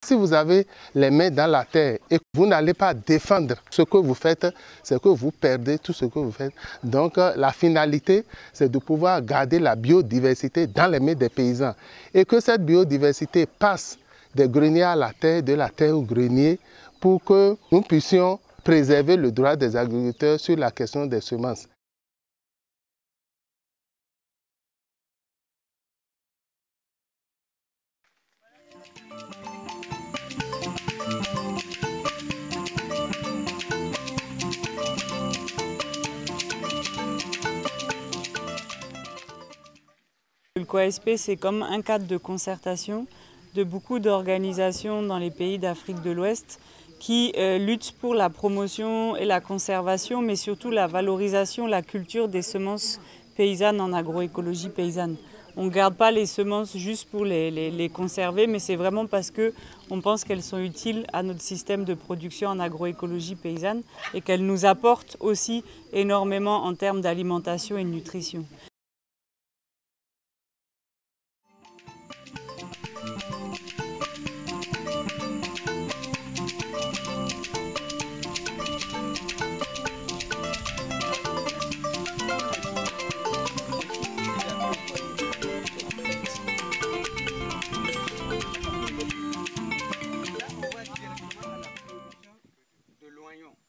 si vous avez les mains dans la terre et que vous n'allez pas défendre ce que vous faites, c'est que vous perdez tout ce que vous faites. Donc la finalité, c'est de pouvoir garder la biodiversité dans les mains des paysans. Et que cette biodiversité passe des greniers à la terre, de la terre au grenier, pour que nous puissions préserver le droit des agriculteurs sur la question des semences. Le COASP, c'est comme un cadre de concertation de beaucoup d'organisations dans les pays d'Afrique de l'Ouest qui luttent pour la promotion et la conservation, mais surtout la valorisation, la culture des semences paysannes en agroécologie paysanne. On ne garde pas les semences juste pour les conserver, mais c'est vraiment parce qu'on pense qu'elles sont utiles à notre système de production en agroécologie paysanne et qu'elles nous apportent aussi énormément en termes d'alimentation et de nutrition.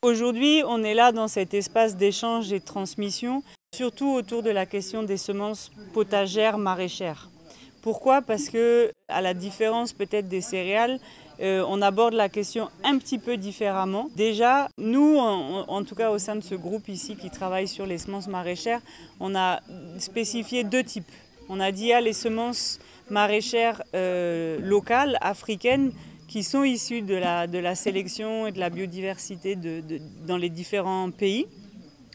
Aujourd'hui, on est là dans cet espace d'échange et de transmission, surtout autour de la question des semences potagères maraîchères. Pourquoi? Parce que, à la différence peut-être des céréales, on aborde la question un petit peu différemment. Déjà, nous, en tout cas au sein de ce groupe ici qui travaille sur les semences maraîchères, on a spécifié deux types. On a dit les semences maraîchères locales, africaines, qui sont issus de la sélection et de la biodiversité dans les différents pays.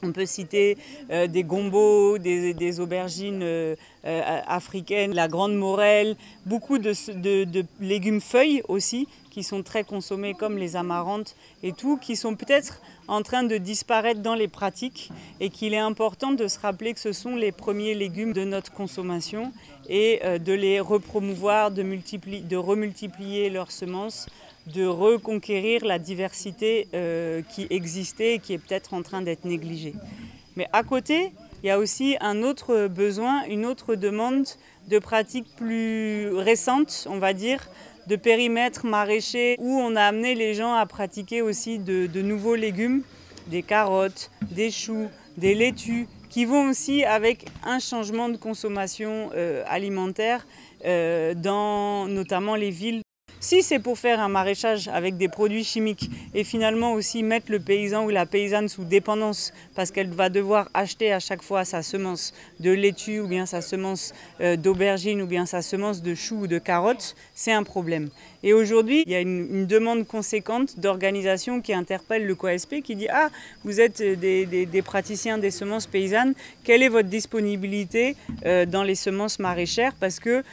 On peut citer des gombos, des aubergines africaines, la grande morelle, beaucoup de légumes feuilles aussi, qui sont très consommés comme les amarantes et tout, qui sont peut-être en train de disparaître dans les pratiques et qu'il est important de se rappeler que ce sont les premiers légumes de notre consommation et de les repromouvoir, de remultiplier leurs semences, de reconquérir la diversité qui existait et qui est peut-être en train d'être négligée. Mais à côté, il y a aussi un autre besoin, une autre demande de pratiques plus récentes, on va dire, de périmètres maraîchers où on a amené les gens à pratiquer aussi de nouveaux légumes, des carottes, des choux, des laitues, qui vont aussi avec un changement de consommation alimentaire dans notamment les villes. Si c'est pour faire un maraîchage avec des produits chimiques et finalement aussi mettre le paysan ou la paysanne sous dépendance parce qu'elle va devoir acheter à chaque fois sa semence de laitue ou bien sa semence d'aubergine ou bien sa semence de choux ou de carottes, c'est un problème. Et aujourd'hui, il y a une demande conséquente d'organisations qui interpellent le COASP qui dit « Ah, vous êtes des praticiens des semences paysannes, quelle est votre disponibilité dans les semences maraîchères ?» Parce que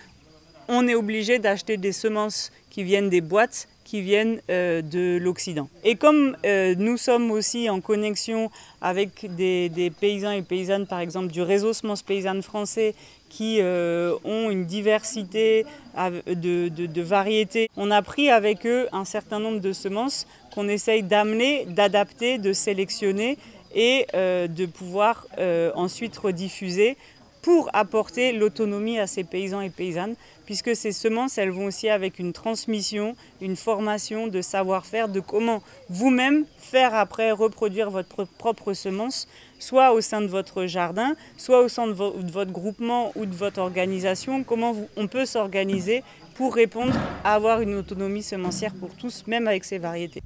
on est obligé d'acheter des semences qui viennent des boîtes, qui viennent de l'Occident. Et comme nous sommes aussi en connexion avec des paysans et paysannes, par exemple du réseau Semences Paysannes français, qui ont une diversité de variétés, on a pris avec eux un certain nombre de semences qu'on essaye d'amener, d'adapter, de sélectionner et de pouvoir ensuite rediffuser pour apporter l'autonomie à ces paysans et paysannes, puisque ces semences, elles vont aussi avec une transmission, une formation de savoir-faire, de comment vous-même faire après reproduire votre propre semence, soit au sein de votre jardin, soit au sein de votre groupement ou de votre organisation, comment on peut s'organiser pour répondre à avoir une autonomie semencière pour tous, même avec ces variétés.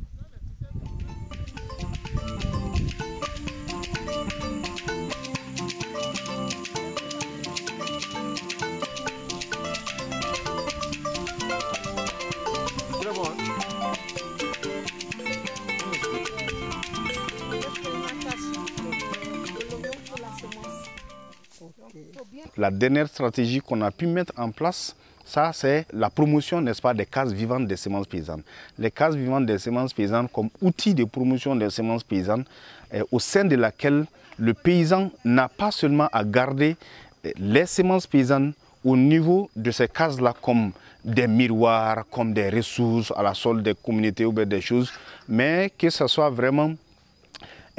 La dernière stratégie qu'on a pu mettre en place, ça c'est la promotion, n'est-ce pas, des cases vivantes des semences paysannes. Les cases vivantes des semences paysannes comme outil de promotion des semences paysannes, au sein de laquelle le paysan n'a pas seulement à garder les semences paysannes au niveau de ces cases-là comme des miroirs, comme des ressources à la solde des communautés ou bien des choses, mais que ce soit vraiment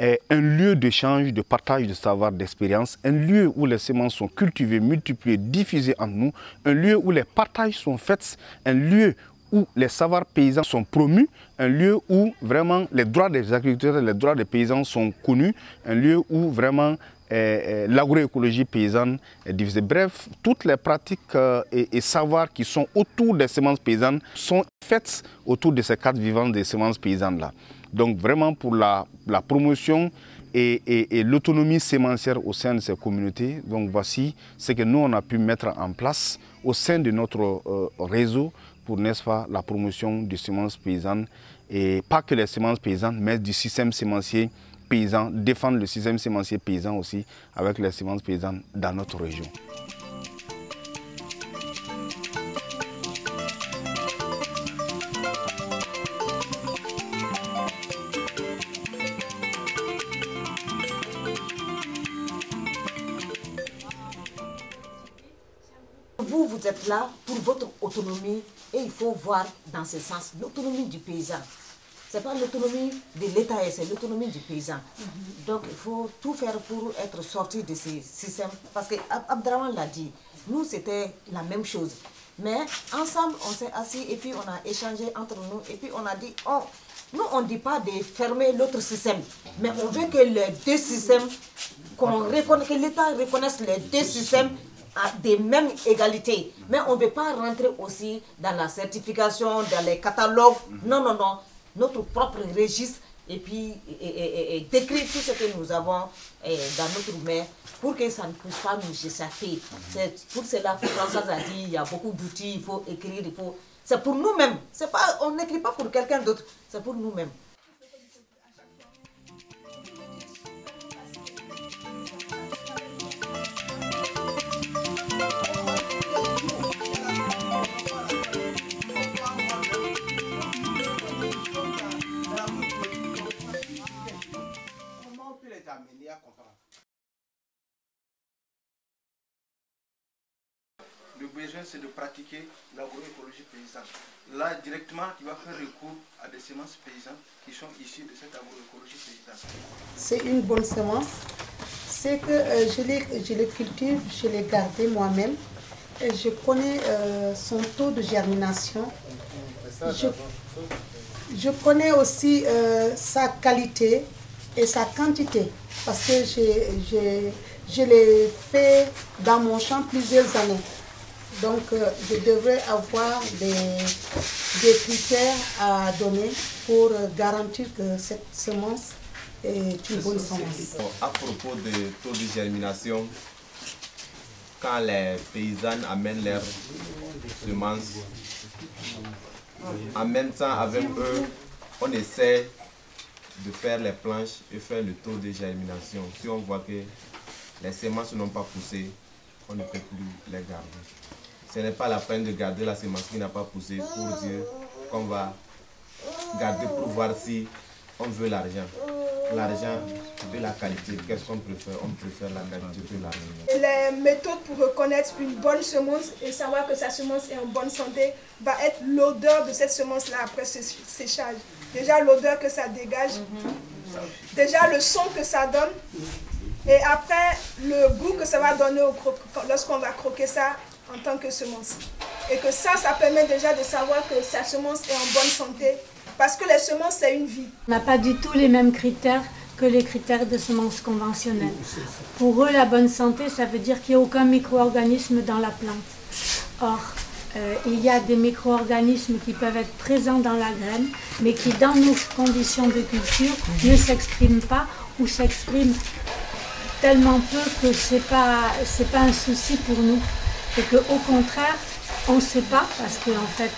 un lieu d'échange, de partage de savoir, d'expérience, un lieu où les semences sont cultivées, multipliées, diffusées entre nous, un lieu où les partages sont faits, un lieu où les savoirs paysans sont promus, un lieu où vraiment les droits des agriculteurs et les droits des paysans sont connus, un lieu où vraiment l'agroécologie paysanne est diffusée. Bref, toutes les pratiques et savoirs qui sont autour des semences paysannes sont faites autour de ces cadres vivants des semences paysannes-là. Donc vraiment pour la promotion et l'autonomie sémencière au sein de ces communautés, donc voici ce que nous on a pu mettre en place au sein de notre réseau pour, n'est-ce pas, la promotion des semences paysannes et pas que les semences paysannes, mais du système sémencier paysan, défendre le système sémencier paysan aussi avec les semences paysannes dans notre région. Vous êtes là pour votre autonomie et il faut voir dans ce sens l'autonomie du paysan. Ce n'est pas l'autonomie de l'État, c'est l'autonomie du paysan. Donc il faut tout faire pour être sorti de ces systèmes. Parce que Abdraman l'a dit, nous c'était la même chose. Mais ensemble on s'est assis et puis on a échangé entre nous et puis on a dit, oh, nous on ne dit pas de fermer l'autre système. Mais on veut que les deux systèmes, que l'État reconnaisse les deux systèmes à des mêmes égalités. Mais on ne veut pas rentrer aussi dans la certification, dans les catalogues. Non, non, non. Notre propre registre et puis décrire tout ce que nous avons dans notre main pour que ça ne puisse pas nous échapper. C'est pour cela que Françoise a dit il y a beaucoup d'outils, il faut écrire, c'est pour nous-mêmes. On n'écrit pas pour quelqu'un d'autre, c'est pour nous-mêmes. Le besoin, c'est de pratiquer l'agroécologie paysanne. Là, directement, tu vas faire recours à des semences paysannes qui sont issues de cette agroécologie paysanne. C'est une bonne semence. C'est que je les cultive, je les garde moi-même. Je connais son taux de germination. Je connais aussi sa qualité et sa quantité. Parce que je l'ai fait dans mon champ plusieurs années. Donc, je devrais avoir des critères à donner pour garantir que cette semence est une bonne semence. À propos de taux de germination, quand les paysannes amènent leurs semences, en même temps avec eux, on essaie de faire les planches et faire le taux de germination. Si on voit que les semences n'ont pas poussé, on ne peut plus les garder. Ce n'est pas la peine de garder la semence qui n'a pas poussé pour dire qu'on va garder pour voir si on veut l'argent. L'argent de la qualité, qu'est-ce qu'on préfère? On préfère la qualité de l'argent. Les méthodes pour reconnaître une bonne semence et savoir que sa semence est en bonne santé va être l'odeur de cette semence-là après ce séchage. Déjà l'odeur que ça dégage, déjà le son que ça donne et après le goût que ça va donner lorsqu'on va croquer ça en tant que semence. Et que ça permet déjà de savoir que sa semence est en bonne santé parce que les semences, c'est une vie. On n'a pas du tout les mêmes critères que les critères de semences conventionnelles. Pour eux, la bonne santé, ça veut dire qu'il n'y a aucun micro-organisme dans la plante. Or, il y a des micro-organismes qui peuvent être présents dans la graine, mais qui, dans nos conditions de culture, ne s'expriment pas ou s'expriment tellement peu que ce n'est pas un souci pour nous. Et qu'au contraire, on ne sait pas, parce qu'en fait,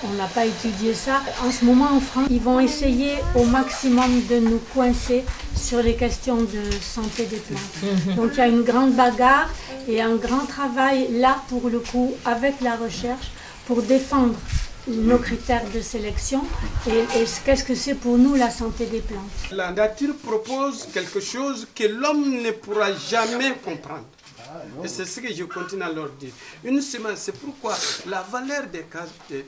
on n'a pas étudié ça. En ce moment, en France, ils vont essayer au maximum de nous coincer sur les questions de santé des plantes. Donc il y a une grande bagarre et un grand travail là, pour le coup, avec la recherche, pour défendre nos critères de sélection et qu'est-ce que c'est pour nous la santé des plantes. La nature propose quelque chose que l'homme ne pourra jamais comprendre. Et c'est ce que je continue à leur dire. Une semence, c'est pourquoi la valeur des cases de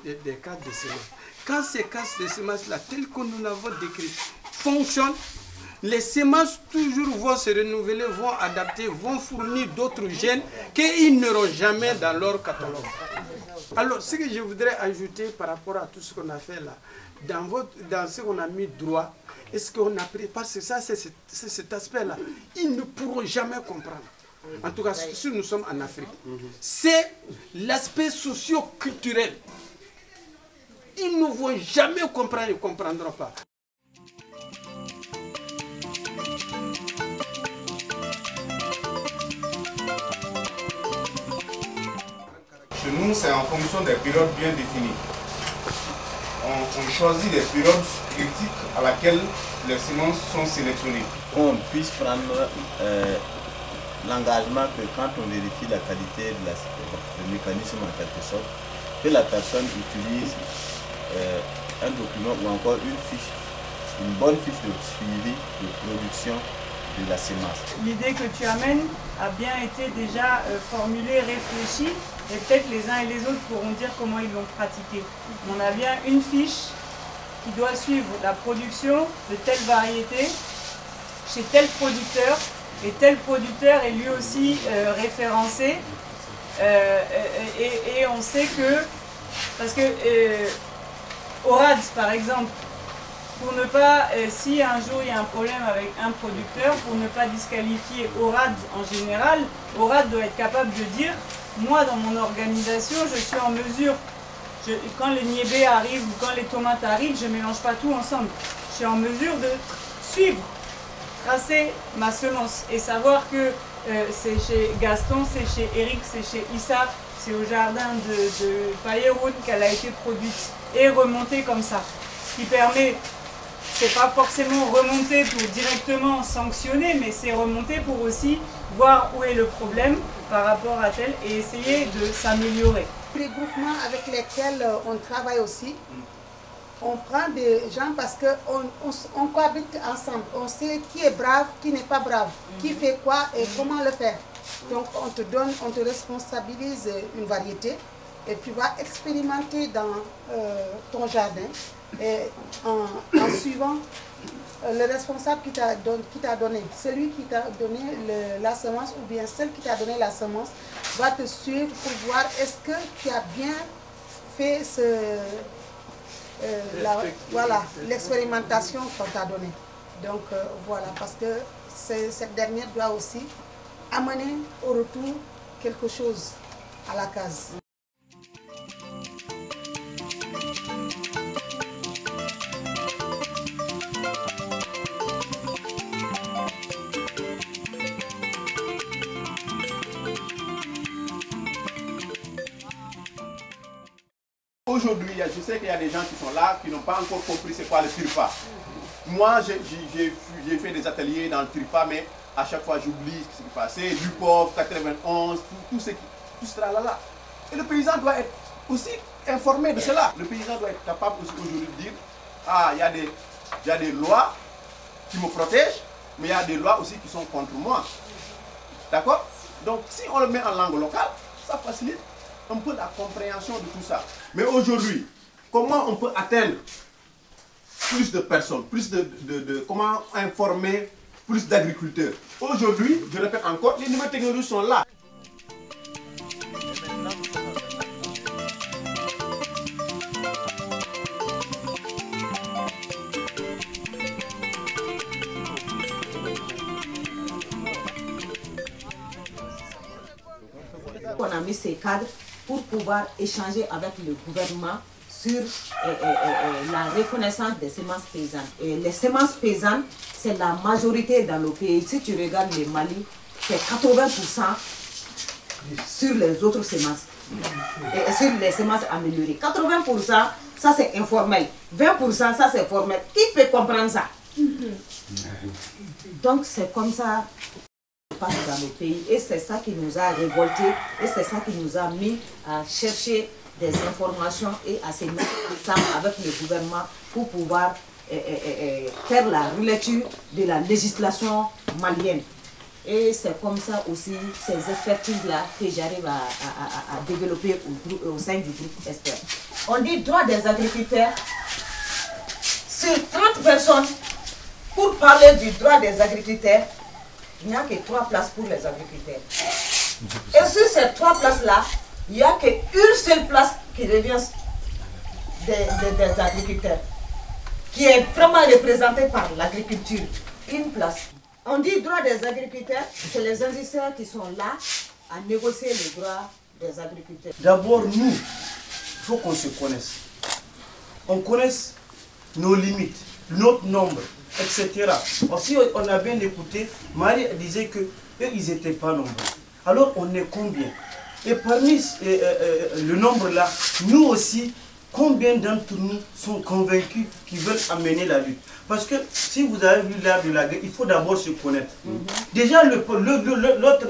semences, quand ces cases de semences-là, telles que nous l'avons décrites, fonctionnent, les semences toujours vont se renouveler, vont adapter, vont fournir d'autres gènes qu'ils n'auront jamais dans leur catalogue. Alors, ce que je voudrais ajouter par rapport à tout ce qu'on a fait là, dans ce qu'on a mis droit, est-ce qu'on a pris, parce que ça, c'est cet aspect-là, ils ne pourront jamais comprendre. En tout cas, si nous sommes en Afrique, c'est l'aspect socio-culturel. Ils ne vont jamais comprendre, ils ne comprendront pas. Chez nous, c'est en fonction des périodes bien définies. On choisit des périodes critiques à laquelle les semences sont sélectionnées. On puisse prendre l'engagement que quand on vérifie la qualité du mécanisme en quelque sorte, que la personne utilise un document ou encore une bonne fiche de suivi de production de la semence. L'idée que tu amènes a bien été déjà formulée, réfléchie, et peut-être les uns et les autres pourront dire comment ils l'ont pratiqué. On a bien une fiche qui doit suivre la production de telle variété chez tel producteur, et tel producteur est lui aussi référencé, et on sait que, parce que ORADS par exemple, pour ne pas, si un jour il y a un problème avec un producteur, pour ne pas disqualifier ORAD en général, ORAD doit être capable de dire, moi dans mon organisation, je suis en mesure, quand les niébés arrivent ou quand les tomates arrivent, je ne mélange pas tout ensemble. Je suis en mesure de suivre, tracer ma semence et savoir que c'est chez Gaston, c'est chez Eric, c'est chez Issa, c'est au jardin de Payeroun qu'elle a été produite et remontée comme ça. Ce qui permet, c'est pas forcément remonter pour directement sanctionner, mais c'est remonter pour aussi voir où est le problème par rapport à tel et essayer de s'améliorer. Les groupements avec lesquels on travaille aussi, on prend des gens parce qu'on cohabite ensemble. On sait qui est brave, qui n'est pas brave, qui fait quoi et comment le faire. Donc on te responsabilise une variété et tu vas expérimenter dans ton jardin et en suivant le responsable qui t'a donné, celui qui t'a donné la semence ou bien celle qui t'a donné la semence va te suivre pour voir est-ce que tu as bien fait l'expérimentation qu'on t'a donnée. Donc voilà, parce que cette dernière doit aussi amener au retour quelque chose à la case. Aujourd'hui, je sais qu'il y a des gens qui sont là, qui n'ont pas encore compris c'est quoi le TRIPA. Moi, j'ai fait des ateliers dans le TRIPA, mais à chaque fois j'oublie ce qui s'est passé. L'UPOV, 91, tout cela là. Et le paysan doit être aussi informé de cela. Le paysan doit être capable aussi aujourd'hui de dire, ah, il y a des lois qui me protègent, mais il y a des lois aussi qui sont contre moi. D'accord? Donc, si on le met en langue locale, ça facilite un peu la compréhension de tout ça. Mais aujourd'hui, comment on peut atteindre plus de personnes, comment informer plus d'agriculteurs? Aujourd'hui, je répète encore, les nouvelles technologies sont là. On a mis ces cadres pour pouvoir échanger avec le gouvernement sur la reconnaissance des semences paysannes. Et les semences paysannes, c'est la majorité dans le pays. Si tu regardes le Mali, c'est 80% sur les autres semences. Et sur les semences améliorées. 80%, ça c'est informel. 20%, ça c'est formel. Qui peut comprendre ça? Donc c'est comme ça passe dans le pays et c'est ça qui nous a révoltés et c'est ça qui nous a mis à chercher des informations et à se mettre ensemble avec le gouvernement pour pouvoir faire la relecture de la législation malienne. Et c'est comme ça aussi, ces expertises-là, que j'arrive à développer au sein du groupe expert. On dit droit des agriculteurs. Sur 30 personnes, pour parler du droit des agriculteurs, il n'y a que 3 places pour les agriculteurs. Et sur ces 3 places-là, il n'y a qu'une seule place qui revient des agriculteurs, qui est vraiment représentée par l'agriculture. Une place. On dit droit des agriculteurs, c'est les industriels qui sont là à négocier les droits des agriculteurs. D'abord, nous, il faut qu'on se connaisse. On connaisse nos limites, notre nombre, etc. Si on a bien écouté, Marie disait que eux, ils n'étaient pas nombreux. Alors, on est combien? Et parmi le nombre là, nous aussi, combien d'entre nous sont convaincus qu'ils veulent amener la lutte? Parce que si vous avez vu l'art de la guerre, il faut d'abord se connaître. Déjà, l'autre,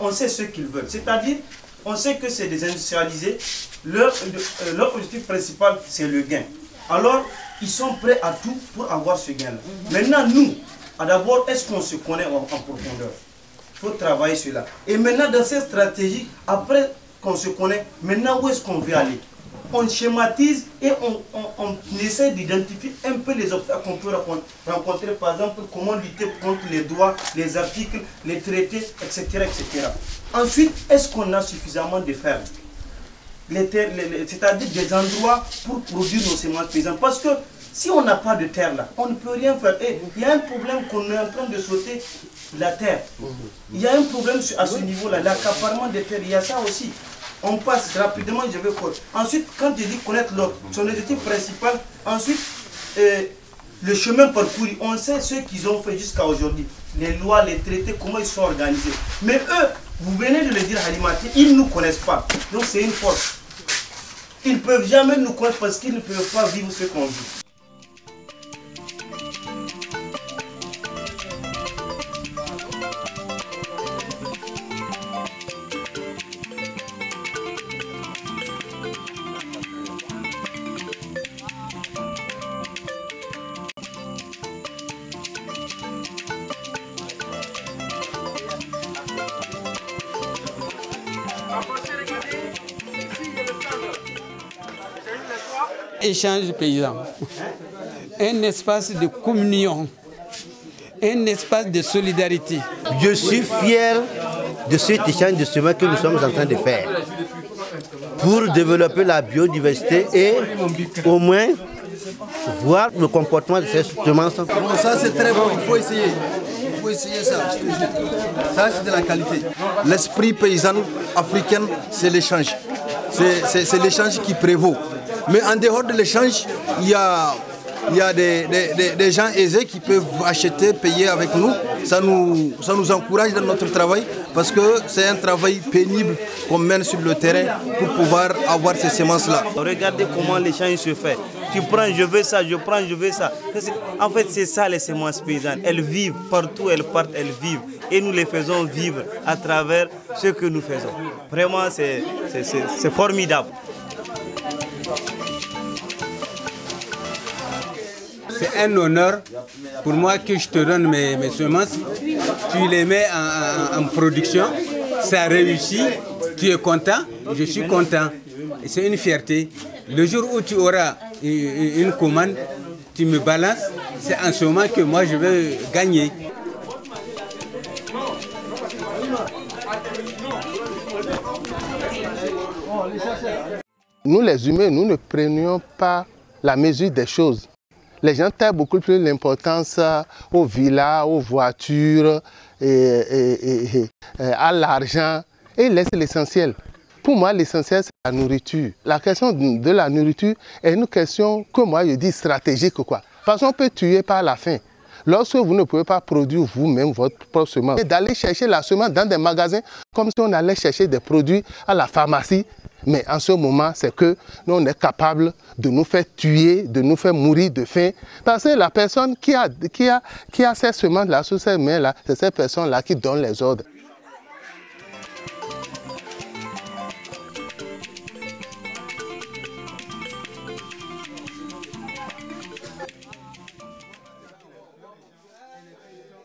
on sait ce qu'ils veulent. C'est-à-dire, on sait que c'est des industrialisés. Leur objectif principal, c'est le gain. Alors, ils sont prêts à tout pour avoir ce gain-là. Maintenant, nous, d'abord, est-ce qu'on se connaît en profondeur? Il faut travailler cela. Et maintenant, dans cette stratégie, après qu'on se connaît, maintenant, où est-ce qu'on veut aller? On schématise et on essaie d'identifier un peu les obstacles qu'on peut rencontrer, par exemple, comment lutter contre les droits, les articles, les traités, etc. etc. Ensuite, est-ce qu'on a suffisamment de fermes? C'est-à-dire des endroits pour produire nos semences paysannes. Parce que si on n'a pas de terre là, on ne peut rien faire. Et il y a un problème qu'on est en train de sauter, la terre. Il y a un problème à ce niveau-là, l'accaparement des terres, il y a ça aussi. On passe rapidement, je vais connaître. Ensuite, quand je dis connaître l'autre, son objectif principal, ensuite, le chemin parcouru, on sait ce qu'ils ont fait jusqu'à aujourd'hui. Les lois, les traités, comment ils sont organisés. Mais eux, vous venez de le dire, Halimati, ils ne nous connaissent pas. Donc c'est une force. Ils ne peuvent jamais nous connaître parce qu'ils ne peuvent pas vivre ce qu'on vit. Échange paysan, un espace de communion, un espace de solidarité. Je suis fier de cet échange de semences que nous sommes en train de faire pour développer la biodiversité et au moins voir le comportement de ces semences. Bon, ça c'est très bon, il faut essayer. Il faut essayer ça. Ça c'est de la qualité. L'esprit paysan africain, c'est l'échange. C'est l'échange qui prévaut. Mais en dehors de l'échange, il y a des gens aisés qui peuvent acheter, payer avec nous. Ça nous encourage dans notre travail parce que c'est un travail pénible qu'on mène sur le terrain pour pouvoir avoir ces semences-là. Regardez comment l'échange se fait. Tu prends, je veux ça, je prends, je veux ça. En fait, c'est ça les semences paysannes. Elles vivent partout, elles partent, elles vivent. Et nous les faisons vivre à travers ce que nous faisons. Vraiment, c'est formidable. C'est un honneur pour moi que je te donne mes semences. Tu les mets en production, ça réussit, tu es content, je suis content. C'est une fierté. Le jour où tu auras une commande, tu me balances, c'est en ce moment que moi je vais gagner. Nous les humains, nous ne prenions pas la mesure des choses. Les gens taillent beaucoup plus l'importance aux villas, aux voitures, à l'argent et laissent l'essentiel. Pour moi, l'essentiel, c'est la nourriture. La question de la nourriture est une question que moi, je dis stratégique, quoi. Parce qu'on peut tuer par la faim. Lorsque vous ne pouvez pas produire vous-même votre propre semence, et d'aller chercher la semence dans des magasins comme si on allait chercher des produits à la pharmacie. Mais en ce moment, c'est que nous, on est capable de nous faire tuer, de nous faire mourir de faim. Parce que la personne qui a ces semences-là, sous ces mains-là, c'est cette personne-là qui donne les ordres.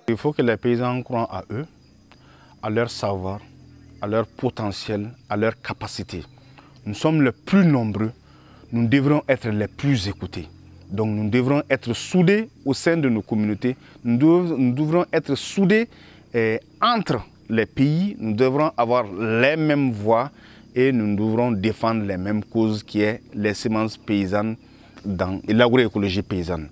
Il faut que les paysans croient à eux à leur savoir, à leur potentiel, à leur capacité. Nous sommes les plus nombreux, nous devrons être les plus écoutés. Donc nous devrons être soudés au sein de nos communautés, nous devrons être soudés entre les pays, nous devrons avoir les mêmes voix et nous devrons défendre les mêmes causes qui est les semences paysannes dans l'agroécologie paysanne.